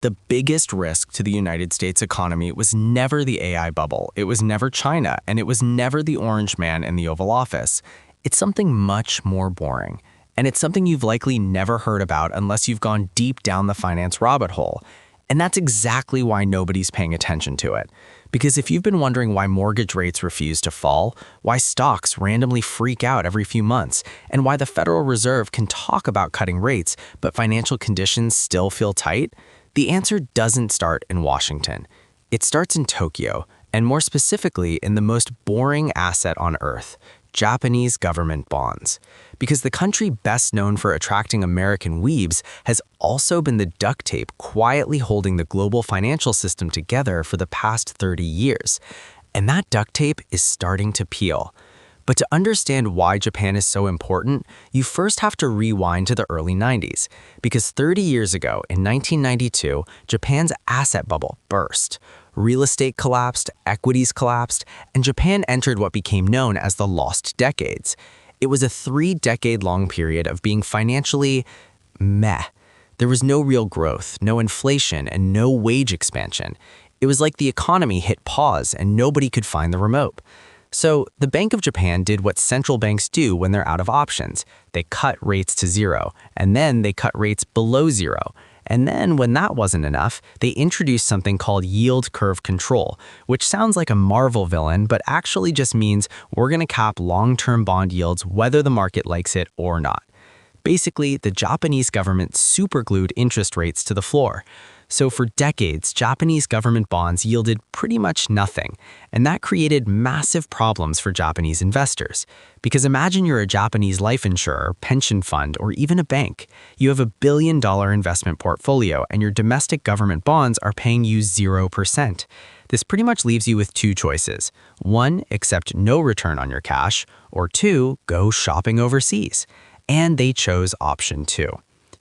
The biggest risk to the United States economy was never the AI bubble, it was never China, and it was never the orange man in the Oval Office. It's something much more boring. And it's something you've likely never heard about unless you've gone deep down the finance rabbit hole. And that's exactly why nobody's paying attention to it. Because if you've been wondering why mortgage rates refuse to fall, why stocks randomly freak out every few months, and why the Federal Reserve can talk about cutting rates, but financial conditions still feel tight, the answer doesn't start in Washington. It starts in Tokyo, and more specifically in the most boring asset on Earth, Japanese government bonds. Because the country best known for attracting American weebs has also been the duct tape quietly holding the global financial system together for the past 30 years. And that duct tape is starting to peel. But to understand why Japan is so important, you first have to rewind to the early 90s. Because 30 years ago, in 1992, Japan's asset bubble burst. Real estate collapsed, equities collapsed, and Japan entered what became known as the Lost Decades. It was a 3-decade-long period of being financially meh. There was no real growth, no inflation, and no wage expansion. It was like the economy hit pause and nobody could find the remote. So the Bank of Japan did what central banks do when they're out of options. They cut rates to zero, and then they cut rates below zero. And then, when that wasn't enough, they introduced something called yield curve control, which sounds like a Marvel villain, but actually just means we're going to cap long-term bond yields whether the market likes it or not. Basically, the Japanese government superglued interest rates to the floor. So for decades, Japanese government bonds yielded pretty much nothing, and that created massive problems for Japanese investors. Because imagine you're a Japanese life insurer, pension fund, or even a bank. You have $1 billion investment portfolio, and your domestic government bonds are paying you 0%. This pretty much leaves you with two choices. 1, accept no return on your cash, or 2, go shopping overseas. And they chose option 2.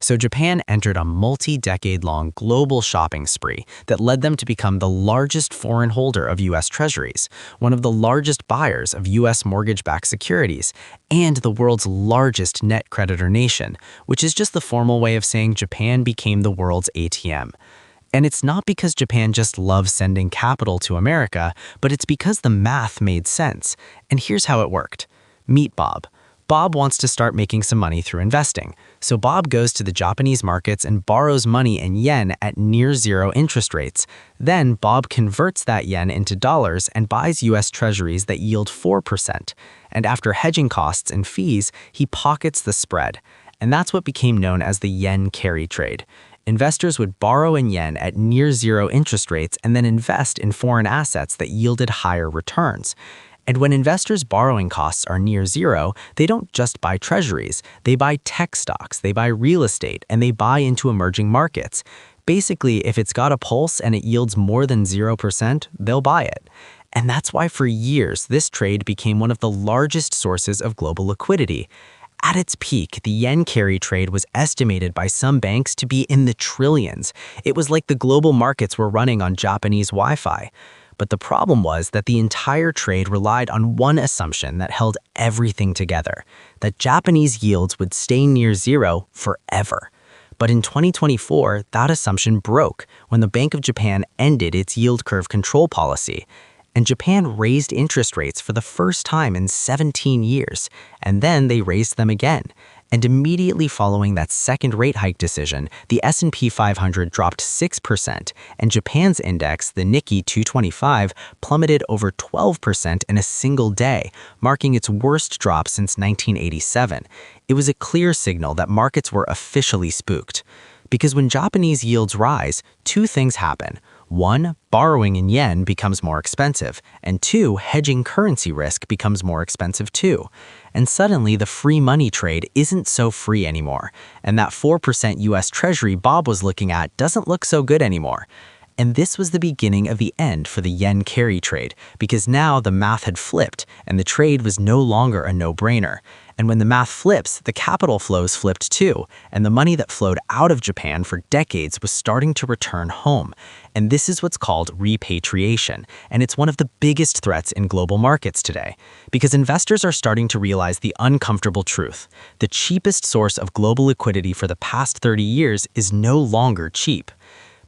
So Japan entered a multi-decade-long global shopping spree that led them to become the largest foreign holder of US Treasuries, one of the largest buyers of US mortgage-backed securities, and the world's largest net creditor nation, which is just the formal way of saying Japan became the world's ATM. And it's not because Japan just loves sending capital to America, but it's because the math made sense. And here's how it worked. Meet Bob. Bob wants to start making some money through investing. So Bob goes to the Japanese markets and borrows money in yen at near zero interest rates. Then Bob converts that yen into dollars and buys US Treasuries that yield 4%. And after hedging costs and fees, he pockets the spread. And that's what became known as the yen carry trade. Investors would borrow in yen at near zero interest rates and then invest in foreign assets that yielded higher returns. And when investors' borrowing costs are near zero, they don't just buy treasuries. They buy tech stocks, they buy real estate, and they buy into emerging markets. Basically, if it's got a pulse and it yields more than 0%, they'll buy it. And that's why for years, this trade became one of the largest sources of global liquidity. At its peak, the yen carry trade was estimated by some banks to be in the trillions. It was like the global markets were running on Japanese Wi-Fi. But the problem was that the entire trade relied on one assumption that held everything together, that Japanese yields would stay near zero forever. But in 2024, that assumption broke when the Bank of Japan ended its yield curve control policy. And Japan raised interest rates for the first time in 17 years, and then they raised them again. And immediately following that second rate hike decision, the S&P 500 dropped 6%, and Japan's index, the Nikkei 225, plummeted over 12% in a single day, marking its worst drop since 1987. It was a clear signal that markets were officially spooked. Because when Japanese yields rise, two things happen. 1, borrowing in yen becomes more expensive, and 2, hedging currency risk becomes more expensive too. And suddenly, the free money trade isn't so free anymore, and that 4% US Treasury Bob was looking at doesn't look so good anymore. And this was the beginning of the end for the yen carry trade, because now the math had flipped, and the trade was no longer a no-brainer. And when the math flips, the capital flows flipped too, and the money that flowed out of Japan for decades was starting to return home. And this is what's called repatriation, and it's one of the biggest threats in global markets today, because investors are starting to realize the uncomfortable truth. The cheapest source of global liquidity for the past 30 years is no longer cheap.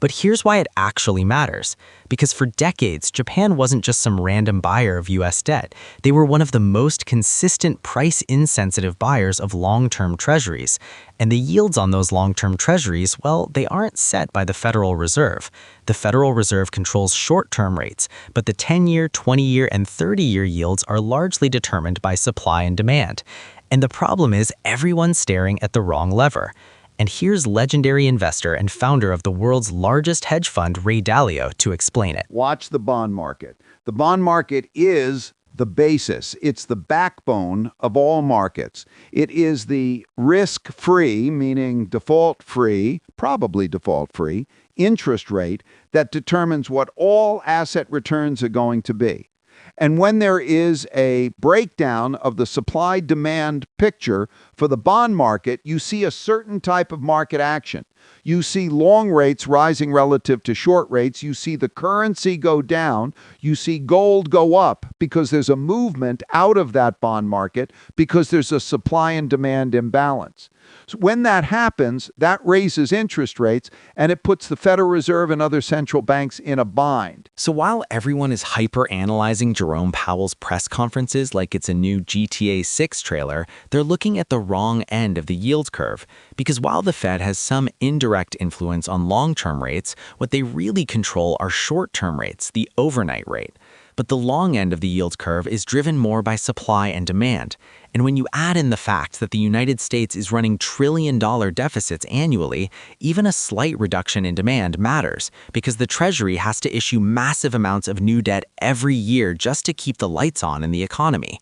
But here's why it actually matters. Because for decades, Japan wasn't just some random buyer of US debt. They were one of the most consistent price-insensitive buyers of long-term treasuries. And the yields on those long-term treasuries, well, they aren't set by the Federal Reserve. The Federal Reserve controls short-term rates, but the 10-year, 20-year, and 30-year yields are largely determined by supply and demand. And the problem is everyone's staring at the wrong lever. And here's legendary investor and founder of the world's largest hedge fund, Ray Dalio, to explain it. Watch the bond market. The bond market is the basis. It's the backbone of all markets. It is the risk-free, meaning default-free, probably default-free, interest rate that determines what all asset returns are going to be. And when there is a breakdown of the supply-demand picture for the bond market, you see a certain type of market action. You see long rates rising relative to short rates. You see the currency go down. You see gold go up because there's a movement out of that bond market because there's a supply and demand imbalance. So when that happens, that raises interest rates and it puts the Federal Reserve and other central banks in a bind. So while everyone is hyper-analyzing Jerome Powell's press conferences like it's a new GTA 6 trailer, they're looking at the wrong end of the yield curve. Because while the Fed has some indirect influence on long-term rates, what they really control are short-term rates, the overnight rate. But the long end of the yield curve is driven more by supply and demand. And when you add in the fact that the United States is running trillion-dollar deficits annually, even a slight reduction in demand matters, because the Treasury has to issue massive amounts of new debt every year just to keep the lights on in the economy.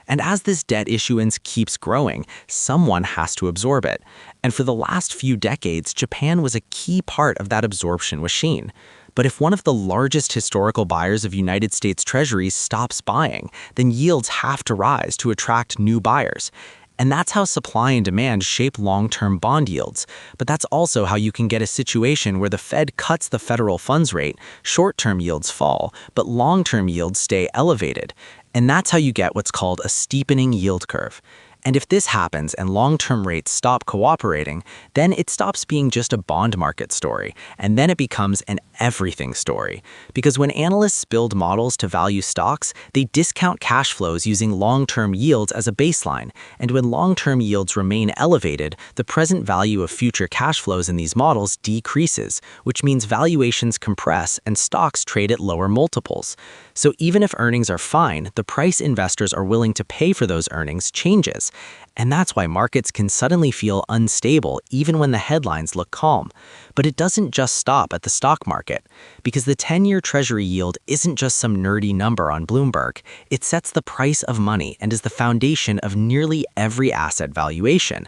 And as this debt issuance keeps growing, someone has to absorb it. And for the last few decades, Japan was a key part of that absorption machine. But if one of the largest historical buyers of United States Treasuries stops buying, then yields have to rise to attract new buyers. And that's how supply and demand shape long-term bond yields. But that's also how you can get a situation where the Fed cuts the federal funds rate, short-term yields fall, but long-term yields stay elevated. And that's how you get what's called a steepening yield curve. And if this happens and long-term rates stop cooperating, then it stops being just a bond market story, and then it becomes an everything story. Because when analysts build models to value stocks, they discount cash flows using long-term yields as a baseline. And when long-term yields remain elevated, the present value of future cash flows in these models decreases, which means valuations compress and stocks trade at lower multiples. So even if earnings are fine, the price investors are willing to pay for those earnings changes. And that's why markets can suddenly feel unstable even when the headlines look calm. But it doesn't just stop at the stock market, because the 10-year Treasury yield isn't just some nerdy number on Bloomberg. It sets the price of money and is the foundation of nearly every asset valuation.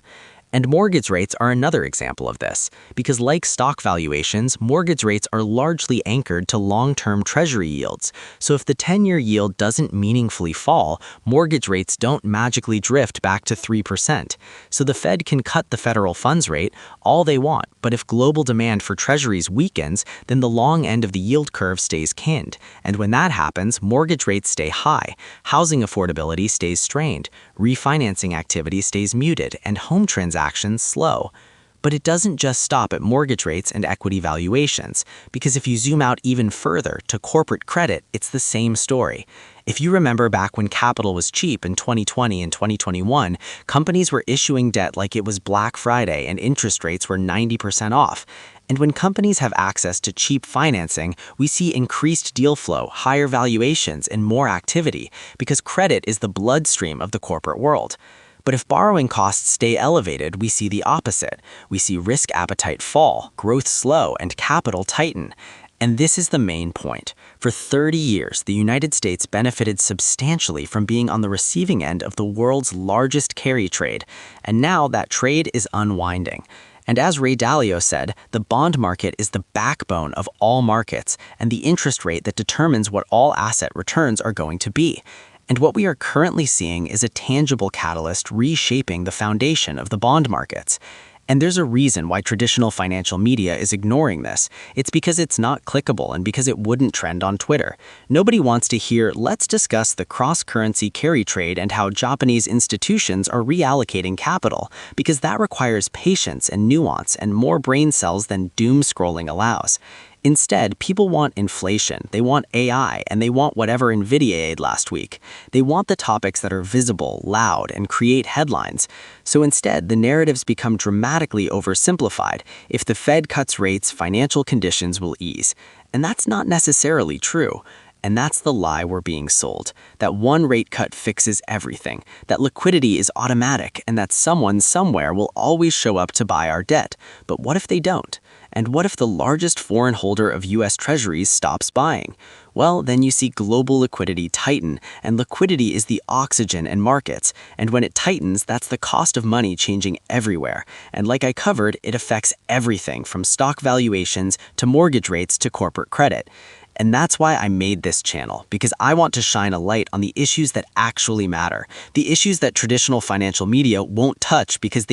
And mortgage rates are another example of this, because like stock valuations, mortgage rates are largely anchored to long-term Treasury yields. So if the 10-year yield doesn't meaningfully fall, mortgage rates don't magically drift back to 3%. So the Fed can cut the federal funds rate all they want, but if global demand for Treasuries weakens, then the long end of the yield curve stays pinned. And when that happens, mortgage rates stay high, housing affordability stays strained, refinancing activity stays muted, and home transactions slow. But it doesn't just stop at mortgage rates and equity valuations, because if you zoom out even further to corporate credit, it's the same story. If you remember back when capital was cheap in 2020 and 2021, companies were issuing debt like it was Black Friday and interest rates were 90% off. And when companies have access to cheap financing, we see increased deal flow, higher valuations, and more activity, because credit is the bloodstream of the corporate world. But if borrowing costs stay elevated, we see the opposite. We see risk appetite fall, growth slow, and capital tighten. And this is the main point. For 30 years, the United States benefited substantially from being on the receiving end of the world's largest carry trade. And now that trade is unwinding. And as Ray Dalio said, the bond market is the backbone of all markets and the interest rate that determines what all asset returns are going to be. And what we are currently seeing is a tangible catalyst reshaping the foundation of the bond markets. And there's a reason why traditional financial media is ignoring this. It's because it's not clickable and because it wouldn't trend on Twitter. Nobody wants to hear, let's discuss the cross-currency carry trade and how Japanese institutions are reallocating capital, because that requires patience and nuance and more brain cells than doom scrolling allows. Instead, people want inflation, they want AI, and they want whatever NVIDIA ate last week. They want the topics that are visible, loud, and create headlines. So instead, the narratives become dramatically oversimplified. If the Fed cuts rates, financial conditions will ease. And that's not necessarily true. And that's the lie we're being sold, that one rate cut fixes everything, that liquidity is automatic, and that someone somewhere will always show up to buy our debt. But what if they don't? And what if the largest foreign holder of US Treasuries stops buying? Well, then you see global liquidity tighten, and liquidity is the oxygen in markets. And when it tightens, that's the cost of money changing everywhere. And like I covered, it affects everything from stock valuations to mortgage rates to corporate credit. And that's why I made this channel, because I want to shine a light on the issues that actually matter, the issues that traditional financial media won't touch because they